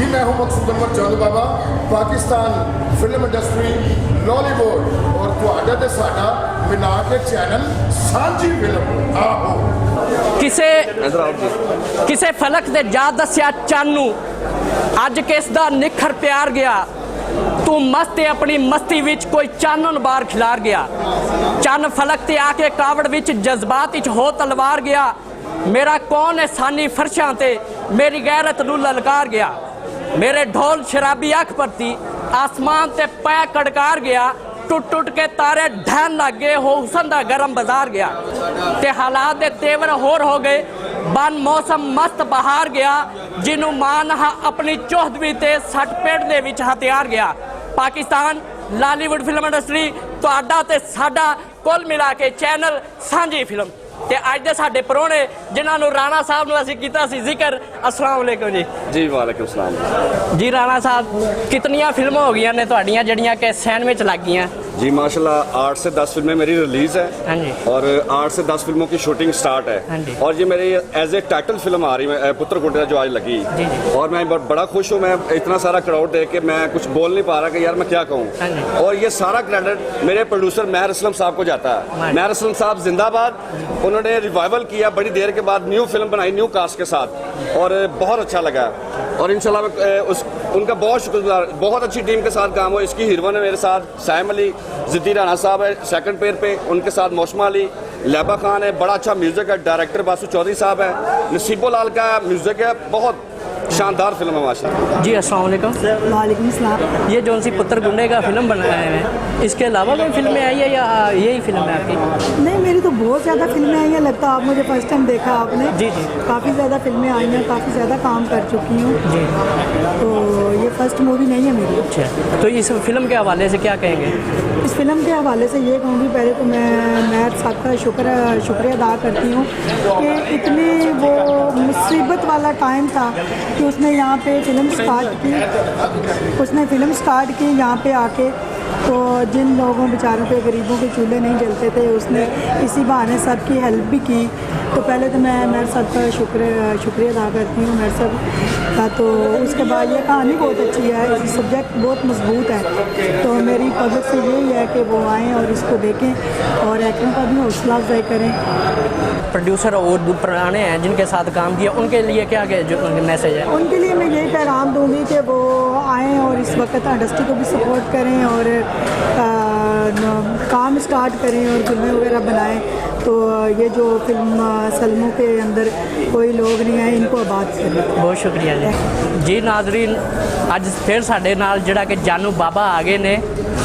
जी मैं हूं मकसूद अहमद चांदू बाबा, Pakistan film industry, Lollywood और तुहाडा ते साडा मिला के चैनल सांझी फिल्म आओ। किसे फलक दे जा दस्या चानू अज किस दा निखर प्यार गया, तू मस्त है अपनी मस्ती विच कोई चानन बार खिलार गया। चन फलक ते आके कावड़ विच जज्बात विच हो तलवार गया, मेरा कौन है सानी फरशां ते मेरी गैरत नू ललकार गया। मेरे ढोल शराबी अख परती आसमान ते पै कड़कार गया, टुट टुट के तारे ढहन लग गए हो हुसन दा गरम बाजार गया। ते हालात दे तेवर होर हो गए बन मौसम मस्त बहार गया, जिन्हों मान हा अपनी चौहदवी ते सट पेट दे विच हथियार गया। पाकिस्तान लॉलीवुड फिल्म इंडस्ट्री तुहाडा ते साडा कुल मिला के चैनल सांझी फिल्म ते अज दे साडे परोने जिन्होंने राणा साहब नूं असीं कीता सी जिक्र। अस्सलाम वालेकुम जी। जी वालेकुम सलाम जी। राणा साहब कितनियां फिल्मां हो गई ने तुहाडियां जड़ियां कि सिनेमे च लग गईयां? जी माशाल्लाह 8 से 10 फिल्में मेरी रिलीज़ है। हाँ जी। और 8 से 10 फिल्मों की शूटिंग स्टार्ट हाँ जी। है और ये मेरी एज ए टाइटल फिल्म आ रही है पुत्र कुंडा जो आज लगी। जी जी। और मैं बड़ा खुश हूँ, मैं इतना सारा क्राउड देख के मैं कुछ बोल नहीं पा रहा कि यार मैं क्या कहूँ। हाँ जी। और ये सारा क्रेडिट मेरे प्रोड्यूसर महर असलम साहब को जाता है। महर असलम साहब जिंदाबाद, उन्होंने रिवाइवल किया बड़ी देर के बाद, न्यू फिल्म बनाई न्यू कास्ट के साथ और बहुत अच्छा लगा। और इंशाल्लाह मैं उनका बहुत शुक्रगुजार, बहुत अच्छी टीम के साथ काम हो। इसकी हीरोइन है मेरे साथ सैम अली, जिद्दी राणा साहब है सेकंड पेयर पे, उनके साथ मौसमा अली, लैबा खान है, बड़ा अच्छा म्यूज़िक है, डायरेक्टर बासु चौधरी साहब है, नसीबो लाल का म्यूज़िक है, बहुत शानदार फिल्म है माशाल्लाह। जी अस्सलाम वालेकुम। वालेकुम सलाम। ये जो सी पुत्र गुंडे का फिल्म बनाया है, इसके अलावा कोई फिल्में आई है या यही फिल्म है आपकी? नहीं, मेरी तो बहुत ज़्यादा फिल्में आई हैं, लगता है आप मुझे फर्स्ट टाइम देखा आपने। जी जी। काफ़ी ज़्यादा फिल्में आई हैं, काफ़ी ज़्यादा काम कर चुकी हूँ। जी। तो ये फर्स्ट मूवी नहीं है मेरी। अच्छा, तो इस फिल्म के हवाले से क्या कहेंगे? इस फिल्म के हवाले से ये कहूँगी, पहले तो मैं साहब का शुक्रिया अदा करती हूँ कि इतनी वो मुसीबत वाला टाइम था कि उसने यहाँ पे फिल्म स्टार्ट की यहाँ पे आके। तो जिन लोगों बेचारों के गरीबों के चूल्हे नहीं जलते थे, उसने इसी बहाने सबकी हेल्प भी की। तो पहले तो मैं मेरे साहब का शुक्रिया अदा करती हूँ मेरे साहब का। तो उसके बाद ये कहानी बहुत अच्छी है, सब्जेक्ट बहुत मजबूत है। तो मेरी पब्लिक से यही है कि वो आएँ और इसको देखें और एक्टरों का भी हौसला अफजाई करें। प्रोड्यूसर और पुराने हैं जिनके साथ काम किया, उनके लिए क्या जो मैसेज है? उनके लिए मैं यही पैगाम दूंगी कि वो आएँ और इस वक्त इंडस्ट्री को भी सपोर्ट करें और काम स्टार्ट करें और फिल्में वगैरह बनाएं। तो ये जो फिल्म सलमों के अंदर कोई लोग नहीं आए, इनको आबाद करें। बहुत शुक्रिया जी। जी नाजरीन, अज फिर साडे नाल जिहड़ा कि जानू बाबा आ गए ने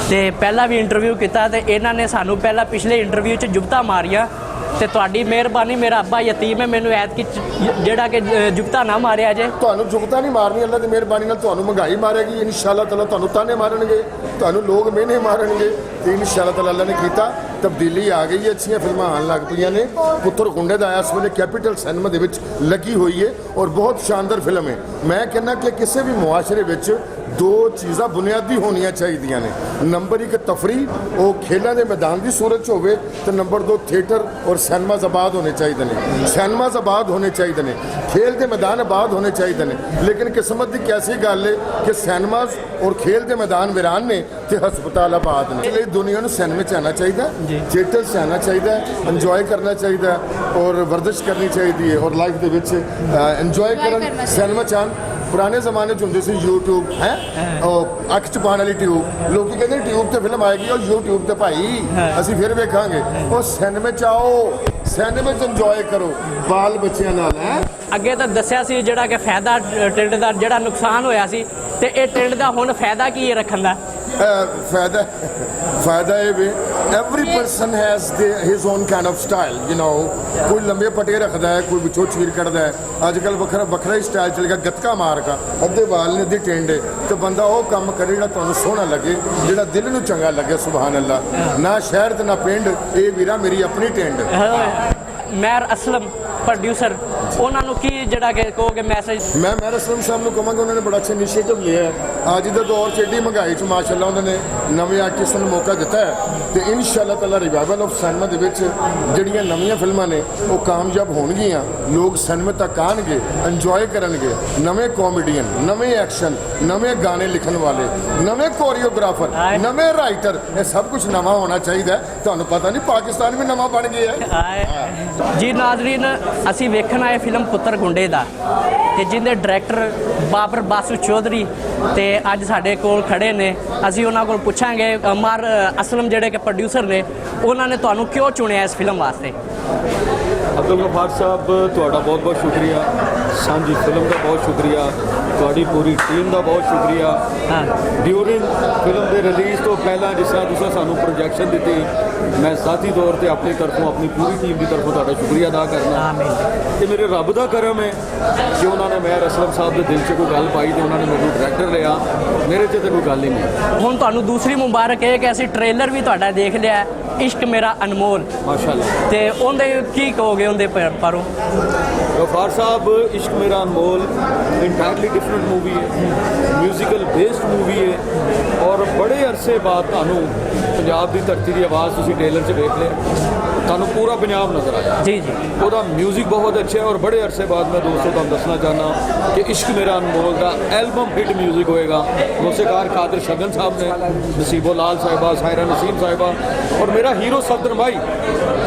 ते पहला भी इंटरव्यू किया तो इन्होंने सानू पहला पिछले इंटरव्यू च जुगता मारिया ते तुहाडी मेहरबानी, मेरा अब्बा यतीम है, मैनू ऐतकी जिहड़ा कि जुगता ना मारिया जे। ਤੁਹਾਨੂੰ जुगता नहीं मारनी, अल्लाह की मेहरबानी नाल ਤੁਹਾਨੂੰ महंगाई मारेगी इंशाअल्लाह ताला, ਤੁਹਾਨੂੰ ताने मारनगे, ਤੁਹਾਨੂੰ लोग मेहने मारनगे तो इंशाअल्लाह ताला अल्लाह ने किया। तब्दीली आ गई है, अच्छी फिल्मां आन लग पईयां ने। पुत्र गुंडे दा इस वेले कैपिटल सिनेमा दे विच लगी हुई है और बहुत शानदार फिल्म है। मैं कहना कि किसी भी मुआशरे विच दो चीज़ां बुनियादी होनियां चाहिए ने। नंबर 1 तफरी, वो खेलों के मैदान की सूरत होवे, तो नंबर 2 थिएटर और सिनेमाज आबाद होने चाहिए ने। सिनेमाज आबाद होने चाहिए ने, खेल के मैदान आबाद होने चाहिए ने। लेकिन किस्मत की कैसी गल है कि सिनेमाज और खेल के मैदान वीरान ने तो हस्पताल आबाद ने। इसलिए दुनिया को सिनेमे च आना चाहिए, थिएटर से आना चाहिए, इंजॉय करना चाहिए और वर्जिश करनी चाहिए है और लाइफ के इंजॉय कर सिनेमा चान। पुराने जमाने होंगे सी यूट्यूब है, अख च पाने वाली ट्यूब, लोग कहते ट्यूब तो फिल्म आएगी और यूट्यूब तो भाई असी फिर वेखांगे। और सिनेमे च आओ, सिनेमे च इंजॉय करो बाल बच्चों नाल। है अगे तो दसिया सी जिहड़ा कि फायदा टिल्ड का जिहड़ा नुकसान होया सी ते ये टिल्ड का हुण फायदा की है रखन दा? फायदा ये भी every person has his own kind of style, you know. कोई लंबे पटे रखता है, कोई विचों चीर कटदा है। अजकल वखरा ही स्टाइल चल गया, गतका मार का अद्धे वाल ने अद्धी टेंडे, तो बंदा वो काम करे जिहड़ा तुहानूं सोहना लगे, जिहड़ा दिल नूं चंगा लगे। सुभान अल्लाह। ना शहर ते ना पिंड, ये वीरा मेरी अपनी टेंड। महर असलम प्रोड्यूसर ਉਹਨਾਂ ਨੂੰ ਕੀ ਜਿਹੜਾ ਕਿ ਕਹੋਗੇ ਮੈਸੇਜ? ਮੈਂ ਮਹਿਰ ਅਸਲਮ ਸਾਹਿਬ ਨੂੰ ਕਹਾਂਗਾ, ਉਹਨਾਂ ਨੇ ਬੜਾ ਅੱਛਾ ਇਨੀਸ਼ੀਏਟਿਵ ਲਿਆ ਹੈ। ਅੱਜ ਦੇ ਦੌਰ 'ਚ ਏਡੀ ਮਹਿੰਗਾਈ 'ਚ ਮਾਸ਼ਾਅੱਲਾ ਉਹਨਾਂ ਨੇ ਨਵੇਂ ਆਰਟਿਸਟਾਂ ਨੂੰ ਮੌਕਾ ਦਿੱਤਾ ਹੈ ਤੇ ਇਨਸ਼ਾਅੱਲਾ ਤਾਲਾ ਰਿਵਾਈਵਲ ਆਫ ਸਿਨੇਮਾ ਦੇ ਵਿੱਚ ਜਿਹੜੀਆਂ ਨਵੀਆਂ ਫਿਲਮਾਂ ਨੇ ਉਹ ਕਾਮਯਾਬ ਹੋਣਗੀਆਂ। ਲੋਕ ਸਿਨੇਮਾ ਤੱਕ ਆਉਣਗੇ, ਇੰਜੋਏ ਕਰਨਗੇ। ਨਵੇਂ ਕਾਮੇਡੀਅਨ, ਨਵੇਂ ਐਕਸ਼ਨ, ਨਵੇਂ ਗਾਣੇ ਲਿਖਣ ਵਾਲੇ, ਨਵੇਂ ਕੋਰੀਓਗ੍ਰਾਫਰ, ਨਵੇਂ ਰਾਈਟਰ, ਇਹ ਸਭ ਕੁਝ ਨਵਾਂ ਹੋਣਾ ਚਾਹੀਦਾ। ਤੁਹਾਨੂੰ ਪਤਾ ਨਹੀਂ ਪਾਕਿਸਤਾਨ ਵੀ ਨਵਾਂ ਬਣ ਗਿਆ ਹੈ। ਜੀ ਨਾਜ਼ਰੀਨ, ਅਸੀਂ ਵੇਖਣ ਆਏ ਫਿਲਮ ਪੁੱਤਰ ਗੁੰਡੇ ਦਾ ਤੇ ਜਿਹਦੇ ਡਾਇਰੈਕਟਰ ਬਾਬਰ ਬਾਸੂ ਚੌਧਰੀ ਤੇ ਅੱਜ ਸਾਡੇ ਕੋਲ ਖੜੇ ਨੇ। ਅਸੀਂ ਉਹਨਾਂ ਕੋਲ ਪੁੱਛਾਂਗੇ ਮਹਿਰ ਅਸਲਮ ਜਿਹੜੇ ਕਿ ਪ੍ਰੋਡਿਊਸਰ ਨੇ, ਉਹਨਾਂ ਨੇ ਤੁਹਾਨੂੰ ਕਿਉਂ ਚੁਣਿਆ ਇਸ ਫਿਲਮ ਵਾਸਤੇ? ਅਬਦੁਲ ਗਫਾਰ ਸਾਹਿਬ, ਤੁਹਾਡਾ ਬਹੁਤ ਬਹੁਤ ਸ਼ੁਕਰੀਆ। ਸਾਂਝੀ ਫਿਲਮ ਦਾ ਬਹੁਤ ਸ਼ੁਕਰੀਆ। ਤੁਹਾਡੀ ਪੂਰੀ ਟੀਮ ਦਾ ਬਹੁਤ ਸ਼ੁਕਰੀਆ। ਡਿਊਰਿੰਗ ਫਿਲਮ ਦੇ ਰਿਲੀਜ਼ ਤੋਂ ਪਹਿਲਾਂ ਜਿਸ ਤਰ੍ਹਾਂ ਤੁਸੀਂ ਸਾਨੂੰ ਪ੍ਰੋਜੈਕਸ਼ਨ ਦਿੱਤੀ, ਮੈਂ ਜ਼ਾਤੀ ਤੌਰ ਤੇ ਆਪਣੀ ਤਰਫੋਂ, ਆਪਣੀ ਪੂਰੀ ਟੀਮ ਦੀ ਤਰਫੋਂ ਤੁਹਾਡਾ ਸ਼ੁਕਰੀਆ ਅਦਾ ਕਰਨਾ। ਤੇ ਮੇਰੇ ਰੱਬ ਦਾ ਕਰਮ ਹੈ ਕਿ ਉਹਨਾਂ ਨੇ ਮਹਿਰ ਅਸਲਮ ਸਾਹਿਬ ਦੇ ਦਿਲ 'ਚ ਕੋਈ ਗੱਲ ਪਾਈ ਤੇ ਉਹਨਾਂ ਨੇ ਮੈਨੂੰ ਡਾਇਰੈਕਟਰ ਲਿਆ। ਮੇਰੇ 'ਚ ਤਾਂ ਕੋਈ ਗੱਲ ਹੀ ਨਹੀਂ। ਹੁਣ ਤੁਹਾਨੂੰ ਦੂਸਰੀ ਮੁਬਾਰਕ ਹੈ ਕਿ ਅਸੀਂ ਟ੍ਰੇਲਰ ਵੀ ਤੁਹਾਡਾ ਦੇਖ ਲਿਆ ਹੈ, ਇਸ਼ਕ ਮੇਰਾ ਅਨਮੋਲ, ਮਾਸ਼ਾਅੱਲਾ। ਤੇ ਉਹਦੇ ਕੀ ਕਹੋਗੇ ਉਹਦੇ ਪਰੋਂ? ਗਫਾਰ ਸਾਹਿਬ, ਇਸ਼ਕ ਮੇਰਾ ਅਨਮੋਲ ਇੰਟਾਇਰਲੀ ਡਿਫਰੈਂਟ ਮੂਵੀ ਹੈ, ਮਿਊਜ਼ੀਕਲ ਬੇਸਡ ਮੂਵੀ ਹੈ ਔਰ ਬੜੇ ਅਰਸੇ ਬਾਅਦ ਤੁਹਾਨੂੰ ਪੰਜਾਬ ਦੀ ਧਰਤੀ ਦੀ ਆਵਾਜ਼ ਤੁਸੀਂ ਟ੍ਰੇਲਰ 'ਚ ਵੇਖ ਲਿਆ, ਤੁਹਾਨੂੰ ਪੂਰਾ ਪੰਜਾਬ ਨਜ਼ਰ ਆਇਆ। ਜੀ ਜੀ, ਉਹਦਾ ਮਿਊਜ਼ਿਕ ਬਹੁਤ ਅੱਛਾ ਹੈ ਔਰ ਬੜੇ ਅਰਸੇ ਬਾਅਦ ਮੈਂ ਦੋਸਤੋ ਤੁਹਾਨੂੰ ਦੱਸਣਾ ਚਾਹੁੰਦਾ ਕਿ ਇਸ਼ਕ ਮੇਰਾ ਅਨਮੋਲ ਦਾ ਐਲਬਮ ਹਿੱਟ ਮਿਊਜ਼ਿਕ ਹੋਏਗਾ। ਮੌਸੀਕਾਰ ਕਾਦਰ ਸ਼ਗਨ ਸਾਹਿਬ ਨੇ, ਨਸੀਬੋ ਲਾਲ ਸਾਹਿਬਾ, ਸਾਇਰਾ ਨਸੀਮ ਸਾਹਿਬਾ ਔਰ ਮੇਰਾ ਹੀਰੋ ਸਫਦਰ ਭਾਈ,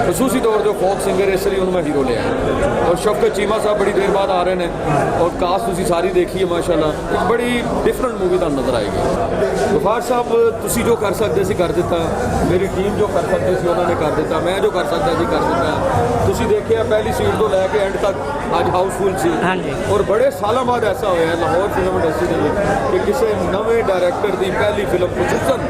ਖਸੂਸੀ ਤੌਰ ਤੇ ਫੋਕ ਸਿੰਗਰ, ਇਸ ਲਈ ਉਹਨੂੰ ਮੈਂ ਹੀਰੋ ਲਿਆ। ਔਰ ਸ਼ਫਕਤ ਚੀਮਾ ਸਾਹਿਬ ਬੜੀ ਦੇਰ ਬਾਅਦ ਆ ਰਹੇ ਨੇ ਔਰ ਕਾਸਟ ਤੁਸੀਂ ਸਾਰੀ ਦੇਖੀ ਹੈ ਮਾਸ਼ਾਅੱਲਾ। ਇੱਕ ਬੜੀ ਡਿਫਰੈਂਟ ਮੂਵੀ ਤੁਹਾਨੂੰ ਨਜ਼ਰ ਆਏਗੀ। ਗਫਾਰ ਸਾਹਿਬ, ਤੁਸੀਂ ਜੋ ਕਰ ਸਕਦੇ ਸੀ ਕਰ ਦਿੱਤਾ, ਮੇਰੀ ਟੀਮ ਜੋ ਕਰ ਸਕਦੀ ਸੀ ਉਹਨਾਂ ਨੇ ਕਰ ਦਿੱਤਾ, ਮੈਂ ਜੋ ਕਰ ਸਕਦਾ ਸੀ ਕਰ ਦਿੱਤਾ। ਤੁਸੀਂ ਦੇਖਿਆ ਪਹਿਲੀ ਸੀਟ ਤੋਂ ਲੈ ਕੇ ਐਂਡ ਤੱਕ ਅੱਜ ਹਾਊਸਫੁੱਲ ਸੀ। ਹਾਂਜੀ। ਔਰ ਬੜੇ ਸਾਲਾਂ ਬਾਅਦ ਐਸਾ ਹੋਇਆ ਲਾਹੌਰ ਫਿਲਮ ਇੰਡਸਟਰੀ ਦੇ ਵਿੱਚ ਕਿ ਕਿਸੇ ਨਵੇਂ ਡਾਇਰੈਕਟਰ ਦੀ ਪਹਿਲੀ ਫਿਲਮ, ਖੁਸ਼ੂਸਨ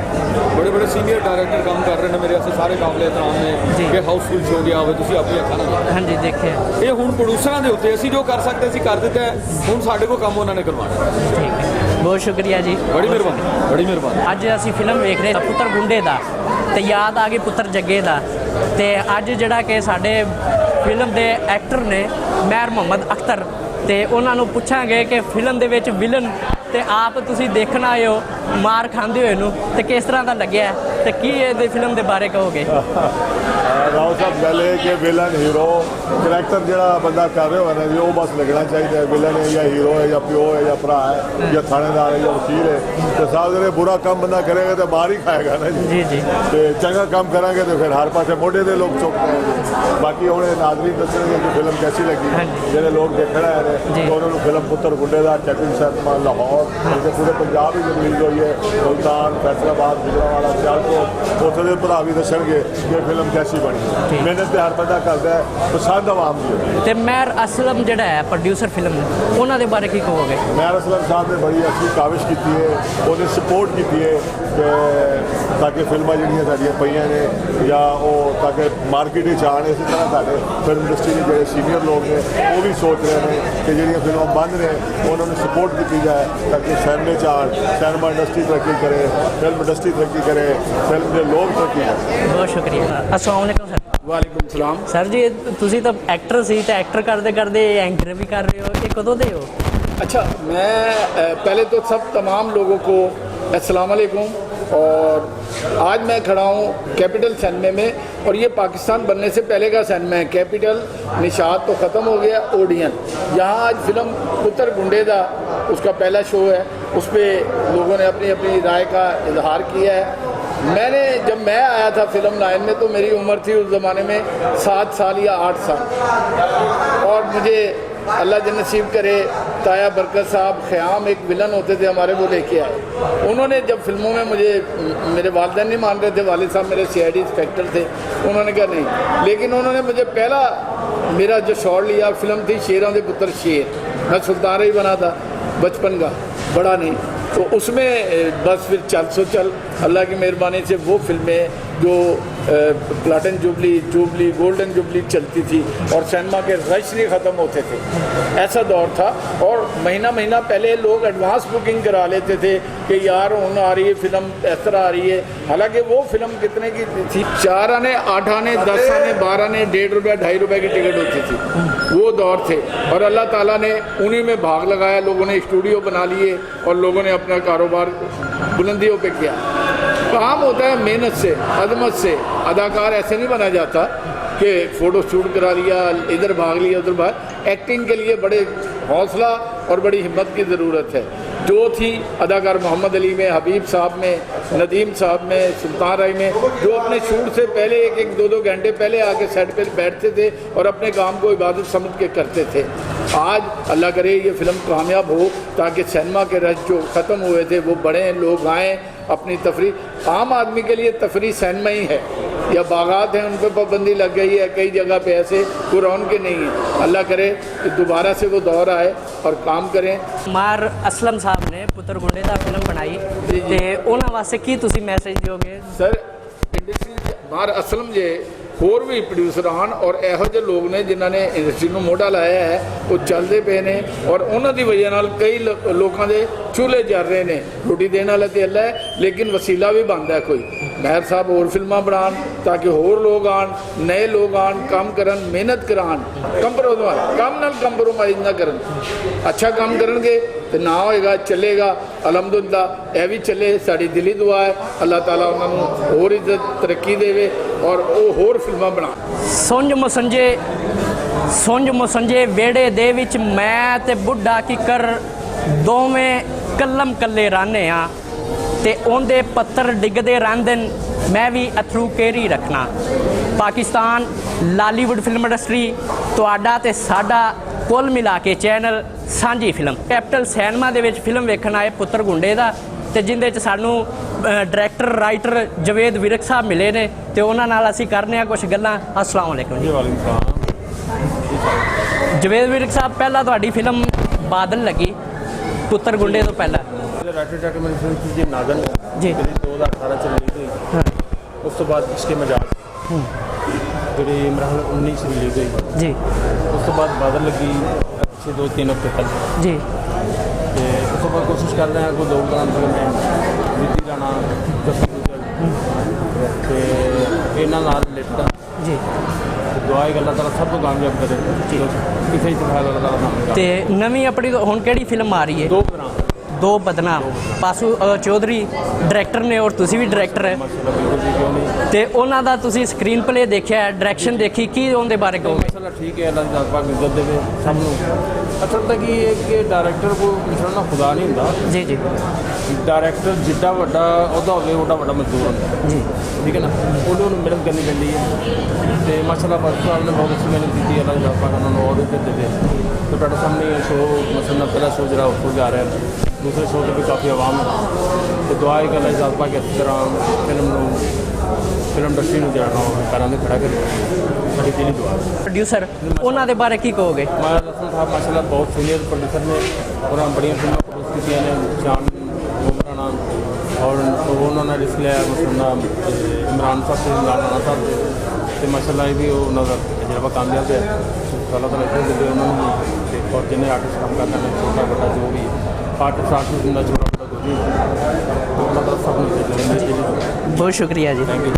ਬੜੇ ਬੜੇ ਸੀਨੀਅਰ ਡਾਇਰੈਕਟਰ ਕੰਮ ਕਰ ਰਹੇ ਨੇ, ਮੇਰੇ ਵਾਸਤੇ ਸਾਰੇ ਕਾਬਲੇ ਇਤਰਾਮ ਨੇ ਕਿ ਹਾਊਸਫੁੱਲ ਹੋ ਗਿਆ ਹੋਵੇ। ਤੁਸੀਂ ਆਪਣੀ ਅੱਖਾਂ ਨਾਲ ਹਾਂਜੀ ਦੇਖਿਆ। ਇਹ ਹੁਣ ਪ੍ਰੋਡਿਊਸਰਾਂ ਦੇ ਉੱਤੇ, ਅਸੀਂ ਜੋ ਕਰ ਸਕਦੇ ਸੀ ਕਰ ਦਿੱਤਾ ਹੈ, ਹੁਣ ਸਾਡੇ ਕੋਲ ਕੰਮ ਉਹਨਾਂ ਨੇ ਕਰਵਾਉਣਾ। ਠੀਕ ਹੈ, ਬਹੁਤ ਸ਼ੁਕਰੀਆ ਜੀ, ਬੜੀ ਮਿਹਰਬਾਨੀ, ਬੜੀ ਮਿਹਰਬਾਨੀ। ਅੱਜ ਅਸੀਂ ਫਿਲਮ ਵੇਖ ਰਹੇ ਪੁੱਤਰ ਗੁੰਡੇ ਦਾ ਤੇ ਯਾਦ ਆ ਗਈ ਪੁੱਤਰ ਜੱਗੇ ਦਾ। ਤੇ ਅੱਜ ਜਿਹੜਾ ਕਿ ਸਾਡੇ ਫਿਲਮ ਦੇ ਐਕਟਰ ਨੇ ਮਹਿਰ ਮੁਹੰਮਦ ਅਖਤਰ, ਤੇ ਉਹਨਾਂ ਨੂੰ ਪੁੱਛਾਂਗੇ ਕਿ ਫਿਲਮ ਦੇ ਵਿੱਚ ਵਿਲਨ ਤੇ ਆਪ ਤੁਸੀਂ ਦੇਖਣ ਆਏ ਹੋ ਮਾਰ ਖਾਂਦੇ ਹੋਏ ਨੂੰ, ਤੇ ਕਿਸ ਤਰ੍ਹਾਂ ਦਾ ਲੱਗਿਆ ਤੇ ਕੀ ਇਹਦੇ ਫਿਲਮ ਦੇ ਬਾਰੇ ਕਹੋਗੇ? ਰਾਓ ਸਾਹਿਬ, ਗੱਲ ਇਹ ਕਿ ਵਿਲਨ ਹੀਰੋ ਕਰੈਕਟਰ ਜਿਹੜਾ ਬੰਦਾ ਕਰ ਰਿਹਾ ਹੋਵੇ ਨਾ ਜੀ, ਉਹ ਬਸ ਲੱਗਣਾ ਚਾਹੀਦਾ। ਵਿਲਨ ਹੈ ਜਾਂ ਹੀਰੋ ਹੈ ਜਾਂ ਪਿਓ ਹੈ ਜਾਂ ਭਰਾ ਹੈ ਜਾਂ ਥਾਣੇਦਾਰ ਹੈ ਜਾਂ ਵਕੀਲ ਹੈ, ਤੇ ਸਾਹਿਬ ਜਿਹੜੇ ਬੁਰਾ ਕੰਮ ਬੰਦਾ ਕਰੇਗਾ ਤਾਂ ਮਾਰ ਹੀ ਖਾਏਗਾ ਨਾ ਜੀ। ਜੀ ਜੀ। ਤੇ ਚੰਗਾ ਕੰਮ ਕਰਾਂਗੇ ਤੇ ਫਿਰ ਹਰ ਪਾਸੇ ਮੋਢੇ ਦੇ ਲੋਕ ਚੁੱਕਦੇ ਨੇ। ਬਾਕੀ ਹੁਣ ਨਾਜ਼ਰੀਨ ਦੱਸਣਗੇ ਕਿ ਫਿਲਮ ਕੈਸੀ ਲੱਗੀ। ਜਿਹੜੇ ਲੋਕ ਦੇਖਣ ਆਏ ਨੇ ਉਹਨਾਂ ਨੂੰ ਫਿਲਮ ਪੁੱਤਰ ਗੁੰਡੇ ਦਾ ਚੈਕਿੰਗ ਸਿਨੇਮਾ ਲਾਹੌਰ, ਜਿਹਦੇ ਪੂਰੇ ਪੰਜਾਬ ਵਿੱਚ ਰਿਲੀਜ਼ ਹੋਈ ਹੈ, ਸੁਲਤਾਨ, ਫੈਸਲਾਬਾਦ, ਗੁਜਰਾਂਵਾਲਾ, ਸਿਆਲਕੋਟ, ਉੱਥੇ ਦੇ ਭਰਾ ਵੀ ਦੱਸਣਗੇ ਕਿ ਫਿਲਮ ਕੈਸੀ ਬਣੀ। ਮਿਹਨਤ ਤੇ ਹਰ ਬੰਦਾ ਕਰਦਾ ਹੈ, ਪਸੰਦ ਆਵਾਮ ਦੀ। ਤੇ ਮਹਿਰ ਅਸਲਮ ਜਿਹੜਾ ਹੈ ਪ੍ਰੋਡਿਊਸਰ ਫਿਲਮ, ਉਹਨਾਂ ਦੇ ਬਾਰੇ ਕੀ ਕਹੋਗੇ? ਮਹਿਰ ਅਸਲਮ ਸਾਹਿਬ ਨੇ ਬੜੀ ਅੱਛੀ ਕਾਵਿਸ਼ ਕੀਤੀ ਹੈ, ਉਹਨੇ ਸਪੋਰਟ ਕੀਤੀ ਹੈ ਕਿ ਤਾਂ ਕਿ ਫਿਲਮਾਂ ਜਿਹੜੀਆਂ ਸਾਡੀਆਂ ਪਈਆਂ ਨੇ ਜਾਂ ਉਹ ਤਾਂ ਕਿ ਮਾਰਕੀਟ ਵਿੱਚ ਆਉਣ। ਇਸੇ ਤਰ੍ਹਾਂ ਸਾਡੇ ਫਿਲਮ ਇੰਡਸਟਰੀ ਦੇ ਜਿਹੜੇ ਸੀਨੀਅਰ ਲੋਕ ਨੇ ਉਹ ਵੀ ਸੋਚ ਰਹੇ ਨੇ ਕਿ ਜਿਹੜੀਆਂ ਫਿਲਮਾਂ ਬੰਦ ਨੇ ਉਹਨਾਂ ਨੂੰ ਸਪੋਰਟ ਕੀਤੀ ਜਾਏ ਤਾਂ ਕਿ ਸਿਨੇਮੇ 'ਚ ਆਉਣ, ਸਿਨੇਮਾ ਇੰਡਸਟਰੀ ਤਰੱਕੀ ਕਰੇ, ਫਿਲਮ ਇੰਡਸਟਰੀ ਤਰੱਕੀ ਕਰੇ, ਫਿਲਮ ਦੇ ਲੋਕ ਤਰੱਕੀ ਕਰੇ। ਬਹੁਤ ਸ਼ੁਕਰੀਆ। अस्सलाम वालेकुम सर। ਵਾਲੇਕੁਮ ਸਲਾਮ। ਸਰ ਜੀ, ਤੁਸੀਂ ਤਾਂ ਐਕਟਰ ਸੀ ਤੇ ਐਕਟਰ ਕਰਦੇ ਕਰਦੇ एंकर भी कर रहे हो, ये कदों दे हो? अच्छा, मैं पहले तो सब तमाम लोगों को अस्सलाम वालेकुम। और आज मैं खड़ा हूँ कैपिटल सिनेमा में और ये पाकिस्तान बनने से पहले का सिनेमा है। कैपिटल निशात तो ख़त्म हो गया, ओडियन। यहाँ आज फिल्म पुत्र गुंडे दा उसका पहला शो है, उस पर लोगों ने अपनी अपनी राय का इजहार किया है। मैंने जब मैं आया था फिल्म लाइन में तो मेरी उम्र थी उस ज़माने में 7 साल या 8 साल। और मुझे अल्लाह जन नसीब करे, ताया बरकत साहब ख़याम एक विलन होते थे हमारे, वो लेके आए। उन्होंने जब फिल्मों में मुझे, मेरे वालिदैन नहीं मान रहे थे, वालिद साहब मेरे CID इंस्पेक्टर थे, उन्होंने कहा नहीं, लेकिन उन्होंने मुझे पहला मेरा जो शॉट लिया फिल्म थी शेरों के पुत्र शेर। मैं सुल्तान ही बना था बचपन का, बड़ा नहीं, तो उसमें बस फिर चल सो चल, अल्लाह की मेहरबानी से वो फिल्में जो प्लाटिन जुबली गोल्डन जुबली चलती थी और सिनेमा के रश नहीं ख़त्म होते थे, ऐसा दौर था। और महीना महीना पहले लोग एडवांस बुकिंग करा लेते थे कि यार हूँ आ रही है फिल्म, इस तरह आ रही है। हालांकि वो फिल्म कितने की थी, 4 आने 8 आने 10 आने 12 आने, ₹1.5 ₹2.5 की टिकट होती थी, वो दौर थे। और अल्लाह ताला ने उन्हीं में भाग लगाया, लोगों ने स्टूडियो बना लिए और लोगों ने अपना कारोबार बुलंदियों पे किया। काम होता है मेहनत से, अजमत से। अदाकार ऐसे नहीं बना जाता कि फ़ोटो शूट करा लिया, इधर भाग लिया उधर भाग। एक्टिंग के लिए बड़े हौसला और बड़ी हिम्मत की ज़रूरत है, जो थी अदाकार मोहम्मद अली में, हबीब साहब में, नदीम साहब में, सुल्तान राय में, जो अपने शूट से पहले 1-1 2-2 घंटे पहले आके सेट पे बैठते थे और अपने काम को इबादत समझ के करते थे। आज अल्लाह करे ये फिल्म कामयाब हो ताकि सिनेमा के रश जो ख़त्म हुए थे वो बड़े लोग आएँ अपनी तफरी। आम आदमी के लिए तफरी सिनेमा ही है, या बागात हैं उन पर पाबंदी लग गई है, कई जगह पे ऐसे कुरान के नहीं है। अल्लाह करे कि दोबारा से वो दौर आए और काम करें। ਮਾਰ ਅਸਲਮ ਸਾਹਿਬ ਨੇ ਪੁੱਤਰ ਗੁੰਡੇ ਦਾ ਫਿਲਮ ਬਣਾਈ ਤੇ ਉਹਨਾਂ ਵਾਸਤੇ ਕੀ ਤੁਸੀਂ ਮੈਸੇਜ ਦਿਓਗੇ? ਸਰ ਇੰਡਸਟਰੀ ਮਾਰ ਅਸਲਮ ਜੇ ਹੋਰ ਵੀ ਪ੍ਰੋਡਿਊਸਰ ਹਨ ਔਰ ਇਹੋ ਜਿਹੇ ਲੋਕ ਨੇ ਜਿਨ੍ਹਾਂ ਨੇ ਇੰਡਸਟਰੀ ਨੂੰ ਮੋਢਾ ਲਾਇਆ ਹੈ, ਉਹ ਚੱਲਦੇ ਪਏ ਨੇ ਔਰ ਉਹਨਾਂ ਦੀ ਵਜ੍ਹਾ ਨਾਲ ਕਈ ਲੋਕਾਂ ਦੇ ਚੁੱਲ੍ਹੇ ਜਲ ਰਹੇ ਨੇ। ਰੋਟੀ ਦੇਣ ਵਾਲਾ ਤੇ ਅੱਲਾ ਹੈ, ਲੇਕਿਨ ਵਸੀਲਾ ਵੀ ਬਣਦਾ ਕੋਈ। ਮਹਿਰ ਸਾਹਿਬ ਹੋਰ ਫਿਲਮਾਂ ਬਣਾਉਣ ਤਾਂ ਕਿ ਹੋਰ ਲੋਕ ਆਉਣ, ਨਏ ਲੋਕ ਆਉਣ, ਕੰਮ ਕਰਨ, ਮਿਹਨਤ ਕਰਾਉਣ, ਕੰਮ ਨਾਲ ਕੰਪਰੋਮਾਈਜ਼ ਨਾ ਕਰਨ। ਅੱਛਾ ਕੰਮ ਕਰਨਗੇ ਤੇ ਨਾ ਹੋਏਗਾ, ਚੱਲੇਗਾ। ਅਲਹਮਦੁਲਿਲਾ ਇਹ ਵੀ ਚੱਲੇ, ਸਾਡੀ ਦਿਲੀ ਦੁਆ ਹੈ ਅੱਲਾਹ ਤਾਲਾ ਉਹਨਾਂ ਨੂੰ ਹੋਰ ਇੱਜ਼ਤ ਤਰੱਕੀ ਦੇਵੇ ਔਰ ਉਹ ਹੋਰ ਫਿਲਮਾਂ ਬਣਾਉਣ। ਸੁੰਝ ਮੁਸੰਜੇ ਵਿਹੜੇ ਦੇ ਵਿੱਚ ਮੈਂ ਤੇ ਬੁੱਢਾ ਕਿੱਕਰ ਦੋਵੇਂ ਕੱਲਮ ਕੱਲੇ ਰਹਿੰਦੇ ਆ ਤੇ ਉਹਦੇ ਪੱਤਰ ਡਿੱਗਦੇ ਰਹਿੰਦੇ ਨੇ, ਮੈਂ ਵੀ ਅਥਰੂ ਕੇਰੀ ਰੱਖਣਾ। ਪਾਕਿਸਤਾਨ ਲਾਲੀਵੁੱਡ ਫਿਲਮ ਇੰਡਸਟਰੀ ਤੁਹਾਡਾ ਤੇ ਸਾਡਾ ਕੁੱਲ ਮਿਲਾ ਕੇ ਚੈਨਲ ਸਾਂਝੀ ਫਿਲਮ ਕੈਪੀਟਲ ਸਿਨੇਮਾ ਦੇ ਵਿੱਚ ਫਿਲਮ ਵੇਖਣ ਆਏ ਪੁੱਤਰ ਗੁੰਡੇ ਦਾ, ਤੇ ਜਿੰਦੇ 'ਚ ਸਾਨੂੰ ਡਾਇਰੈਕਟਰ ਰਾਈਟਰ ਜਵੇਦ ਵਿਰਕ ਸਾਹਿਬ ਮਿਲੇ ਨੇ ਤੇ ਉਹਨਾਂ ਨਾਲ ਅਸੀਂ ਕਰਨੇ ਆ ਕੁਝ ਗੱਲਾਂ। अस्सलाम वालेकुम जी। ਜਵੇਦ ਵਿਰਕ ਸਾਹਿਬ, ਪਹਿਲਾਂ ਤੁਹਾਡੀ ਫਿਲਮ ਬਾਦਲ ਲੱਗੀ ਪੁੱਤਰ ਗੁੰਡੇ ਤੋਂ ਪਹਿਲਾਂ ਰਾਈਟਰ ਮੇਰੀ ਫਿਲਮ ਸੀ ਜੀ ਨਾਗਨ ਜੀ, ਜਿਹੜੀ 2018 ਚ ਰਿਲੀਜ਼ ਹੋਈ। ਹਾਂ ਉਸ ਤੋਂ ਬਾਅਦ ਇਸਕੇ ਮਜ਼ਾਕ ਜਿਹੜੀ ਇਮਰਾਨ 19 ਚ ਰਿਲੀਜ਼ ਹੋਈ ਜੀ, ਉਸ ਤੋਂ ਬਾਅਦ ਬਾਦਲ ਲੱਗੀ ਪਿਛੇ 2-3 ਹਫ਼ਤੇ ਤੱਕ ਜੀ, ਤੇ ਉਸ ਤੋਂ ਬਾਅਦ ਕੋਸ਼ਿਸ਼ ਕਰ ਰਹੇ ਹਾਂ ਕੋਈ ਲੋਕ ਗਾਣਾ ਮੈਂ ਨੀਤੀ ਗਾਣਾ ਤੇ ਇਹਨਾਂ ਨਾਲ ਰਿਲੇਟਡ ਜੀ। ਦੁਆਏ ਗੱਲਾਂ ਤਾਂ ਸਭ ਤੋਂ ਕਾਮਯਾਬ ਕਰੇ ਕਿਸੇ ਤਰ੍ਹਾਂ ਦਾ ਨਾਮ ਤੇ ਨਵੀਂ ਆਪਣੀ ਹੁਣ ਕਿਹੜੀ ਫਿਲਮ ਆ ਰਹੀ ਹੈ? ਦੋ ਬਦਨਾਮ। ਪਾਸੂ ਚੌਧਰੀ ਡਾਇਰੈਕਟਰ ਨੇ ਔਰ ਤੁਸੀਂ ਵੀ ਡਾਇਰੈਕਟਰ ਹੈ ਤੇ ਉਹਨਾਂ ਦਾ ਤੁਸੀਂ ਸਕਰੀਨ ਪਲੇ ਦੇਖਿਆ, ਡਾਇਰੈਕਸ਼ਨ ਦੇਖੀ, ਕੀ ਉਹਦੇ ਬਾਰੇ ਕਹੋਗੇ? ਮਸਲਾ ਠੀਕ ਹੈ, ਅੱਲਾਹ ਦੀ ਦਾਤ ਪਾਕ ਇੱਜ਼ਤ ਦੇਵੇ ਸਭ ਨੂੰ। ਅਸਲ ਤਾਂ ਕੀ ਹੈ ਕਿ ਡਾਇਰੈਕਟਰ ਕੋ ਮਿਸਲ ਨਾਲ ਖੁਦਾ ਨਹੀਂ ਹੁੰਦਾ ਜੀ ਜੀ ਡਾਇਰੈਕਟਰ ਜਿੱਡਾ ਵੱਡਾ ਉਹਦਾ ਹੋਵੇ ਉਹਦਾ ਵੱਡਾ ਮਜ਼ਦੂਰ ਹੁੰਦਾ ਜੀ, ਠੀਕ ਹੈ ਨਾ। ਉਹਨੂੰ ਮਿਹਨਤ ਕਰਨੀ ਪੈਂਦੀ ਹੈ ਤੇ ਮਾਸ਼ਾਅੱਲਾ ਬਾਦਲ ਸਾਹਿਬ ਨੇ ਬਹੁਤ ਅੱਛੀ ਮਿਹਨਤ ਕੀਤੀ। ਅੱਲਾਹ ਦੀ ਦਾਤ ਪਾਕ ਉਹਨਾਂ ਨੂੰ ਹੋਰ ਇੱਜ਼ਤ ਦੇਵੇ। ਤੇ ਤੁਹਾਡੇ ਸਾਹਮਣੇ ਸ਼ੋਅ ਮਸਲਾ ਪਹਿਲਾ ਸ਼ੋਅ ਜਿਹੜਾ ਹੋ ਜਾ ਰਿਹਾ ਹੈ, दूसरे शो पे भी काफ़ी आवाम है तो दुआ है कि अल्लाह ज़ात पाक इस तरह फिल्म इंडस्ट्री में जरा पैरों में खड़ा करे, साड़ी दिली दुआ। प्रोड्यूसर ਉਹਨਾਂ ਦੇ ਬਾਰੇ ਕੀ ਕਹੋਗੇ? माया रसूल साहब माशाल्लाह बहुत सीनियर प्रोड्यूसर ने और हम बड़ी फिल्में प्रोड्यूस की ने जान घुमराना और उन्होंने रिस्क लिया मसला इमरान साहब से राना साहब से माशाल्लाह भी उन्होंने तजर्बा कामयाब है। अल्लाह ताला इज्जत दे उन्होंने और जिन्हें आर्टिस्ट काम करना छोटा बड़ा जो भी आर्टिस्ट छोटा बड़ा जो भी बहुत शुक्रिया जी। Thank you.